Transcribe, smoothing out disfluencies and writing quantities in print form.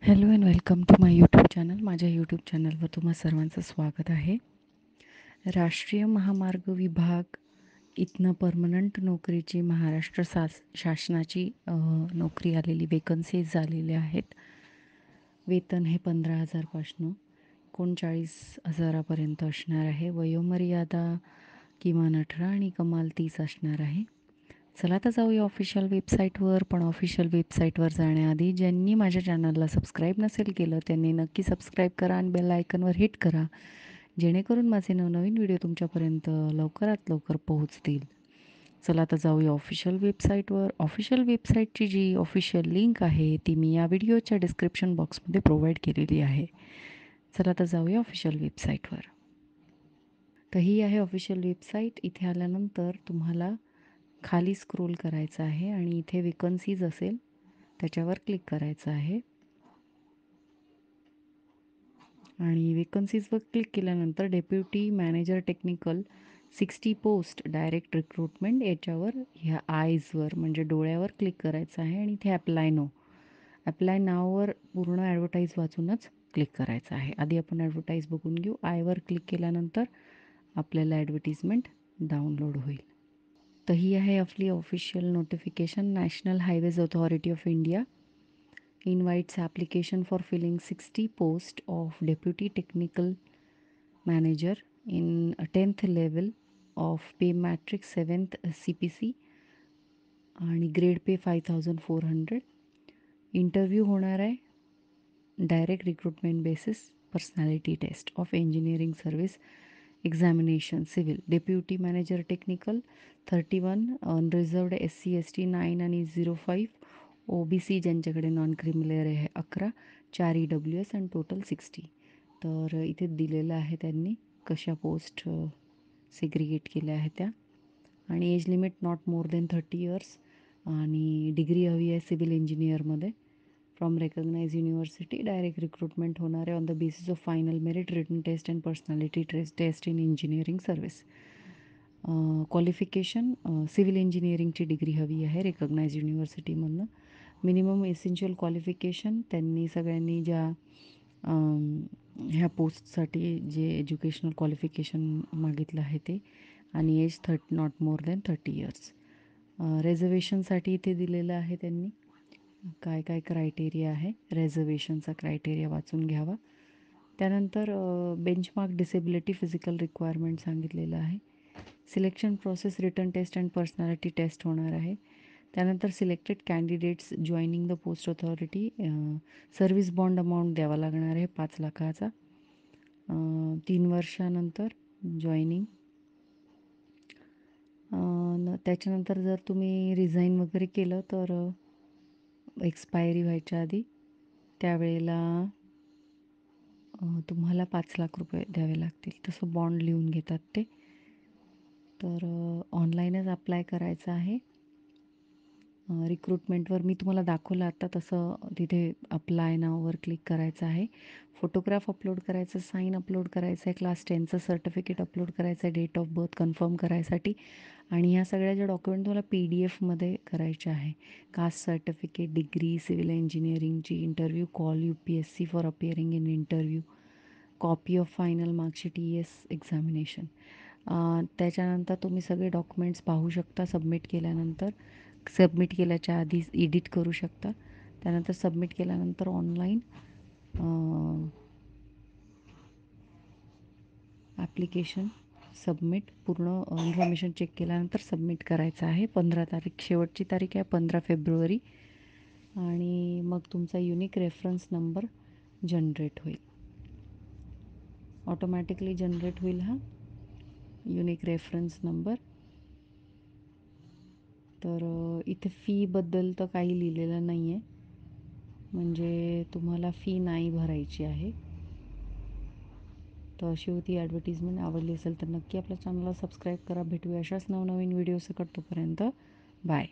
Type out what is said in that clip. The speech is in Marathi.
Hello and welcome to my YouTube channel. माझ्या यूट्यूब चॅनलवर तुम्हा सर्वांचं स्वागत आहे. राष्ट्रीय महामार्ग विभाग इथनं परमनंट नोकरीची महाराष्ट्र शासनाची नोकरी आलेली, वेकन्सीज झालेल्या आहेत. वेतन हे 15,000पासनं 39,000पर्यंत असणार आहे. वयोमर्यादा किमान 18 आणि कमाल 30 असणार आहे. चला तर जाऊया ऑफिशियल वेबसाईटवर. पण ऑफिशियल वेबसाईटवर जाण्याआधी ज्यांनी माझ्या चॅनलला सबस्क्राईब नसेल केलं त्यांनी नक्की सबस्क्राईब करा आणि बेल आयकनवर हिट करा, जेणेकरून माझे नवनवीन व्हिडिओ तुमच्यापर्यंत लवकरात लवकर पोहोचतील. चला तर जाऊया ऑफिशियल वेबसाईटवर. ऑफिशियल वेबसाईटची जी ऑफिशियल लिंक आहे ती मी या व्हिडिओच्या डिस्क्रिप्शन बॉक्समध्ये प्रोव्हाइड केलेली आहे. चला तर जाऊया ऑफिशियल वेबसाईटवर. तर ही आहे ऑफिशियल वेबसाईट. इथे आल्यानंतर तुम्हाला खाली स्क्रोल करायचं आहे आणि इथे वेकन्सीज असेल त्याच्यावर क्लिक करायचं आहे. आणि वेकन्सीजवर क्लिक केल्यानंतर deputy manager technical 60 post direct recruitment याच्यावर ह्या आयजवर म्हणजे डोळ्यावर क्लिक करायचं आहे आणि इथे अप्लाय नाववर पूर्ण ॲडव्हर्टाईज वाचूनच क्लिक करायचं आहे. आधी आपण ॲडव्हर्टाईज बघून घेऊ. आयवर क्लिक केल्यानंतर आपल्याला ॲडव्हर्टिजमेंट डाउनलोड होईल. तर ही आहे आपली official notification. National highways authority of India invites application for filling 60 post of deputy technical manager in 10th level of pay matrix 7th CPC आणि ग्रेड पे 5,400. इंटरव्ह्यू होणार आहे direct recruitment basis personality test of engineering service examination civil deputy manager technical 31 unreserved SC ST 9 आणि 05 OBC ज्यांच्याकडे नॉन क्रिमिलेअर आहे 11 4 EWS आणि टोटल 60. तर इथे दिलेलं आहे त्यांनी कशा पोस्ट सेग्रिगेट केल्या आहेत त्या. आणि age limit not more than 30 years आणि डिग्री हवी आहे सिव्हिल इंजिनियरमध्ये from recognise university. Direct recruitment होणार आहे on the basis of final merit written test and personality test in engineering service. Qualification civil इंजिनिअरिंगची डिग्री हवी आहे रेकग्नाइज युनिव्हर्सिटीमधनं. मिनिमम एसेन्शियल क्वालिफिकेशन त्यांनी सगळ्यांनी ज्या ह्या पोस्टसाठी जे एज्युकेशनल क्वालिफिकेशन मागितलं आहे ते आणि age not more than 30 years. रिझर्वेशनसाठी इथे दिलेलं आहे त्यांनी काय काय क्रायटेरिया आहे. रिझर्वेशनचा क्रायटेरिया वाचून घ्यावा. त्यानंतर बेंचमार्क डिसेबिलिटी फिजिकल रिक्वायरमेंट सांगितलेलं आहे. Selection process written test and personality test होणार आहे. त्यानंतर selected candidates joining the post authority service bond amount द्यावा लागणार आहे 5 लाखाचा 3 वर्षानंतर जॉईनिंग. त्याच्यानंतर जर तुम्ही रिझाईन वगैरे केलं तर एक्सपायरी व्हायच्या आधी त्यावेळेला तुम्हाला 5 लाख रुपये द्यावे लागतील. तसं बॉन्ड लिहून घेतात ते. तर ऑनलाईनच अप्लाय करायचं आहे. रिक्रुटमेंटवर मी तुम्हाला दाखवलं आता तसं तिथे अप्लाय नाववर क्लिक करायचं आहे. फोटोग्राफ अपलोड करायचं, साईन अपलोड करायचं आहे, क्लास 10चं सर्टिफिकेट अपलोड करायचं आहे डेट ऑफ बर्थ कन्फर्म करायसाठी. आणि ह्या सगळ्या ज्या डॉक्युमेंट तुम्हाला PDF मध्ये करायच्या आहे. कास्ट सर्टिफिकेट, डिग्री, सिव्हिल इंजिनिअरिंगची, interview call UPSC for appearing in interview, copy of final marksheet ES examination. त्याच्यानंतर तुम्ही सगळे डॉक्युमेंट्स पाहू शकता. सबमिट केल्याच्या आधी एडिट करू शकता. त्यानंतर सबमिट केल्यानंतर ऑनलाईन ॲप्लिकेशन सबमिट पूर्ण इन्फॉर्मेशन चेक केल्यानंतर सबमिट करायचं आहे. 15 तारीख शेवटची तारीख आहे, 15 फेब्रुवारी. आणि मग तुमचा युनिक रेफरन्स नंबर जनरेट होईल. ऑटोमॅटिकली जनरेट होईल हा युनिक रेफरन्स नंबर. तर इथे फीबद्दल तर काही लिहिलेलं नाही आहे, म्हणजे तुम्हाला फी नाही भरायची आहे. तर अशी होती ॲडव्हर्टिजमेंट. आवडली असेल तर नक्की आपल्या चॅनलला सबस्क्राईब करा. भेटूया अशाच नवनवीन व्हिडिओ सकट. तोपर्यंत बाय.